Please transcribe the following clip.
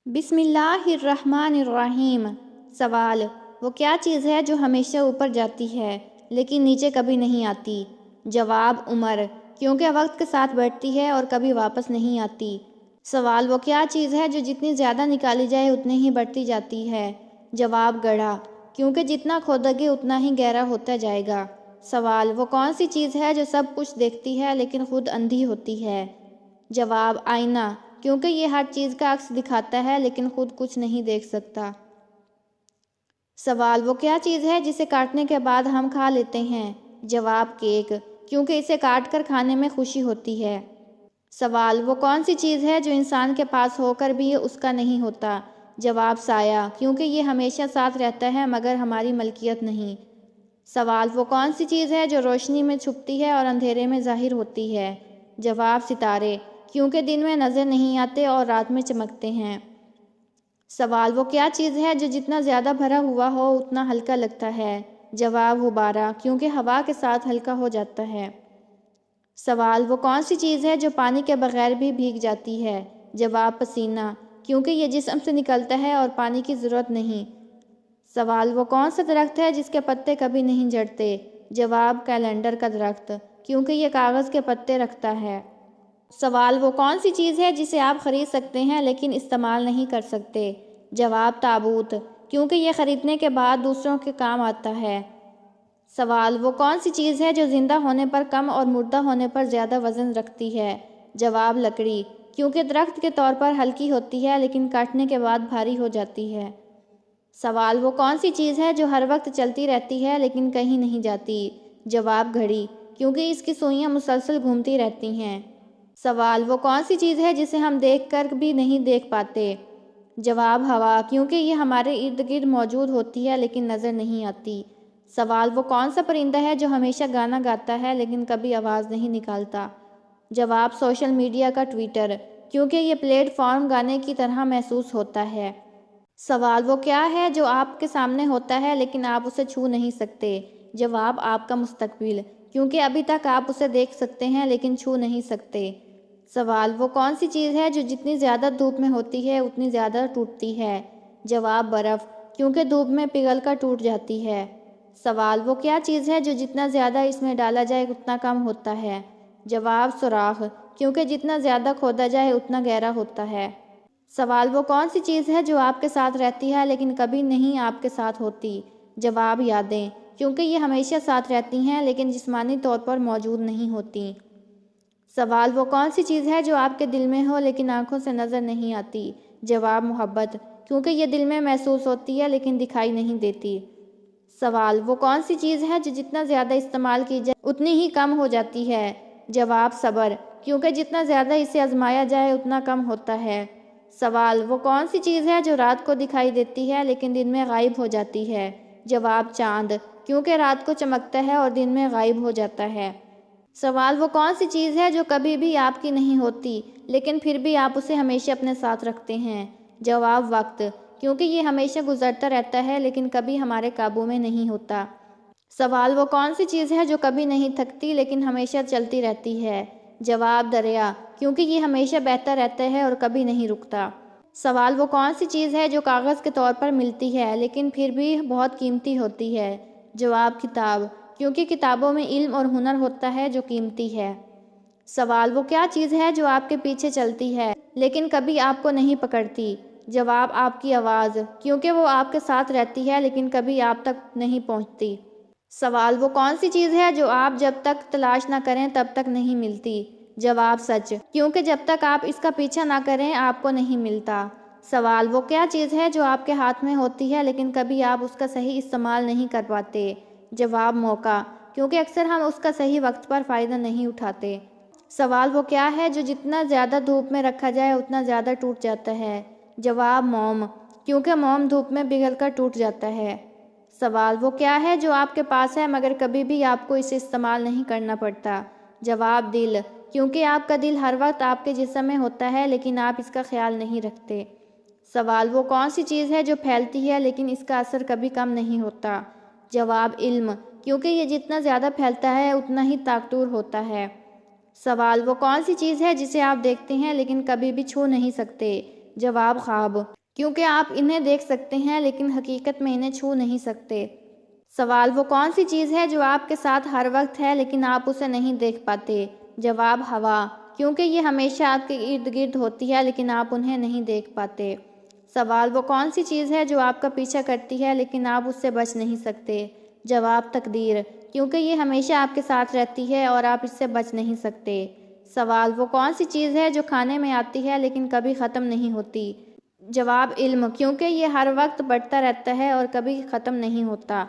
بسم اللہ الرحمن الرحیم۔ سوال: وہ کیا چیز ہے جو ہمیشہ اوپر جاتی ہے لیکن نیچے کبھی نہیں آتی؟ جواب: عمر، کیونکہ وقت کے ساتھ بڑھتی ہے اور کبھی واپس نہیں آتی۔ سوال: وہ کیا چیز ہے جو جتنی زیادہ نکالی جائے اتنی ہی بڑھتی جاتی ہے؟ جواب: گڑھا، کیونکہ جتنا کھودو گے اتنا ہی گہرا ہوتا جائے گا۔ سوال: وہ کون سی چیز ہے جو سب کچھ دیکھتی ہے لیکن خود اندھی ہوتی ہے؟ جواب: آئینہ، کیونکہ یہ ہر چیز کا عکس دکھاتا ہے لیکن خود کچھ نہیں دیکھ سکتا۔ سوال: وہ کیا چیز ہے جسے کاٹنے کے بعد ہم کھا لیتے ہیں؟ جواب: کیک، کیونکہ اسے کاٹ کر کھانے میں خوشی ہوتی ہے۔ سوال: وہ کون سی چیز ہے جو انسان کے پاس ہو کر بھی اس کا نہیں ہوتا؟ جواب: سایہ، کیونکہ یہ ہمیشہ ساتھ رہتا ہے مگر ہماری ملکیت نہیں۔ سوال: وہ کون سی چیز ہے جو روشنی میں چھپتی ہے اور اندھیرے میں ظاہر ہوتی ہے؟ جواب: ستارے، کیونکہ دن میں نظر نہیں آتے اور رات میں چمکتے ہیں۔ سوال: وہ کیا چیز ہے جو جتنا زیادہ بھرا ہوا ہو اتنا ہلکا لگتا ہے؟ جواب: غبارہ، کیونکہ ہوا کے ساتھ ہلکا ہو جاتا ہے۔ سوال: وہ کون سی چیز ہے جو پانی کے بغیر بھی بھیگ جاتی ہے؟ جواب: پسینہ، کیونکہ یہ جسم سے نکلتا ہے اور پانی کی ضرورت نہیں۔ سوال: وہ کون سا درخت ہے جس کے پتے کبھی نہیں جھڑتے؟ جواب: کیلنڈر کا درخت، کیونکہ یہ کاغذ کے پتے رکھتا ہے۔ سوال: وہ کون سی چیز ہے جسے آپ خرید سکتے ہیں لیکن استعمال نہیں کر سکتے؟ جواب: تابوت، کیونکہ یہ خریدنے کے بعد دوسروں کے کام آتا ہے۔ سوال: وہ کون سی چیز ہے جو زندہ ہونے پر کم اور مردہ ہونے پر زیادہ وزن رکھتی ہے؟ جواب: لکڑی، کیونکہ درخت کے طور پر ہلکی ہوتی ہے لیکن کاٹنے کے بعد بھاری ہو جاتی ہے۔ سوال: وہ کون سی چیز ہے جو ہر وقت چلتی رہتی ہے لیکن کہیں نہیں جاتی؟ جواب: گھڑی، کیونکہ اس کی سوئیاں مسلسل گھومتی رہتی ہیں۔ سوال: وہ کون سی چیز ہے جسے ہم دیکھ کر بھی نہیں دیکھ پاتے؟ جواب: ہوا، کیونکہ یہ ہمارے ارد گرد موجود ہوتی ہے لیکن نظر نہیں آتی۔ سوال: وہ کون سا پرندہ ہے جو ہمیشہ گانا گاتا ہے لیکن کبھی آواز نہیں نکالتا؟ جواب: سوشل میڈیا کا ٹویٹر، کیونکہ یہ پلیٹ فارم گانے کی طرح محسوس ہوتا ہے۔ سوال: وہ کیا ہے جو آپ کے سامنے ہوتا ہے لیکن آپ اسے چھو نہیں سکتے؟ جواب: آپ کا مستقبل، کیونکہ ابھی تک آپ اسے دیکھ سکتے ہیں لیکن چھو نہیں سکتے۔ سوال: وہ کون سی چیز ہے جو جتنی زیادہ دھوپ میں ہوتی ہے اتنی زیادہ ٹوٹتی ہے؟ جواب: برف، کیونکہ دھوپ میں پگھل کر ٹوٹ جاتی ہے۔ سوال: وہ کیا چیز ہے جو جتنا زیادہ اس میں ڈالا جائے اتنا کم ہوتا ہے؟ جواب: سوراخ، کیونکہ جتنا زیادہ کھودا جائے اتنا گہرا ہوتا ہے۔ سوال: وہ کون سی چیز ہے جو آپ کے ساتھ رہتی ہے لیکن کبھی نہیں آپ کے ساتھ ہوتی؟ جواب: یادیں، کیونکہ یہ ہمیشہ ساتھ رہتی ہیں لیکن جسمانی طور پر موجود نہیں ہوتی۔ سوال: وہ کون سی چیز ہے جو آپ کے دل میں ہو لیکن آنکھوں سے نظر نہیں آتی؟ جواب: محبت، کیونکہ یہ دل میں محسوس ہوتی ہے لیکن دکھائی نہیں دیتی۔ سوال: وہ کون سی چیز ہے جو جتنا زیادہ استعمال کی جائے اتنی ہی کم ہو جاتی ہے؟ جواب: صبر، کیونکہ جتنا زیادہ اسے آزمایا جائے اتنا کم ہوتا ہے۔ سوال: وہ کون سی چیز ہے جو رات کو دکھائی دیتی ہے لیکن دن میں غائب ہو جاتی ہے؟ جواب: چاند، کیونکہ رات کو چمکتا ہے اور دن میں غائب ہو جاتا ہے۔ سوال: وہ کون سی چیز ہے جو کبھی بھی آپ کی نہیں ہوتی لیکن پھر بھی آپ اسے ہمیشہ اپنے ساتھ رکھتے ہیں؟ جواب: وقت، کیونکہ یہ ہمیشہ گزرتا رہتا ہے لیکن کبھی ہمارے قابو میں نہیں ہوتا۔ سوال: وہ کون سی چیز ہے جو کبھی نہیں تھکتی لیکن ہمیشہ چلتی رہتی ہے؟ جواب: دریا، کیونکہ یہ ہمیشہ بہتا رہتا ہے اور کبھی نہیں رکتا۔ سوال: وہ کون سی چیز ہے جو کاغذ کے طور پر ملتی ہے لیکن پھر بھی بہت قیمتی ہوتی ہے؟ جواب: کتاب، کیونکہ کتابوں میں علم اور ہنر ہوتا ہے جو قیمتی ہے۔ سوال: وہ کیا چیز ہے جو آپ کے پیچھے چلتی ہے لیکن کبھی آپ کو نہیں پکڑتی؟ جواب: آپ کی آواز، کیونکہ وہ آپ کے ساتھ رہتی ہے لیکن کبھی آپ تک نہیں پہنچتی۔ سوال: وہ کون سی چیز ہے جو آپ جب تک تلاش نہ کریں تب تک نہیں ملتی؟ جواب: سچ، کیونکہ جب تک آپ اس کا پیچھا نہ کریں آپ کو نہیں ملتا۔ سوال: وہ کیا چیز ہے جو آپ کے ہاتھ میں ہوتی ہے لیکن کبھی آپ اس کا صحیح استعمال نہیں کر پاتے؟ جواب: موقع، کیونکہ اکثر ہم اس کا صحیح وقت پر فائدہ نہیں اٹھاتے۔ سوال: وہ کیا ہے جو جتنا زیادہ دھوپ میں رکھا جائے اتنا زیادہ ٹوٹ جاتا ہے؟ جواب: موم، کیونکہ موم دھوپ میں پگھل کر ٹوٹ جاتا ہے۔ سوال: وہ کیا ہے جو آپ کے پاس ہے مگر کبھی بھی آپ کو اسے استعمال نہیں کرنا پڑتا؟ جواب: دل، کیونکہ آپ کا دل ہر وقت آپ کے جسم میں ہوتا ہے لیکن آپ اس کا خیال نہیں رکھتے۔ سوال: وہ کون سی چیز ہے جو پھیلتی ہے لیکن اس کا اثر کبھی کم نہیں ہوتا؟ جواب: علم، کیونکہ یہ جتنا زیادہ پھیلتا ہے اتنا ہی طاقتور ہوتا ہے۔ سوال: وہ کون سی چیز ہے جسے آپ دیکھتے ہیں لیکن کبھی بھی چھو نہیں سکتے؟ جواب خواب، کیونکہ آپ انہیں دیکھ سکتے ہیں لیکن حقیقت میں انہیں چھو نہیں سکتے۔ سوال وہ کون سی چیز ہے جو آپ کے ساتھ ہر وقت ہے لیکن آپ اسے نہیں دیکھ پاتے؟ جواب ہوا، کیونکہ یہ ہمیشہ آپ کے ارد گرد ہوتی ہے لیکن آپ انہیں نہیں دیکھ پاتے۔ سوال وہ کون سی چیز ہے جو آپ کا پیچھا کرتی ہے لیکن آپ اس سے بچ نہیں سکتے؟ جواب تقدیر، کیونکہ یہ ہمیشہ آپ کے ساتھ رہتی ہے اور آپ اس سے بچ نہیں سکتے۔ سوال وہ کون سی چیز ہے جو کھانے میں آتی ہے لیکن کبھی ختم نہیں ہوتی؟ جواب علم، کیونکہ یہ ہر وقت بڑھتا رہتا ہے اور کبھی ختم نہیں ہوتا۔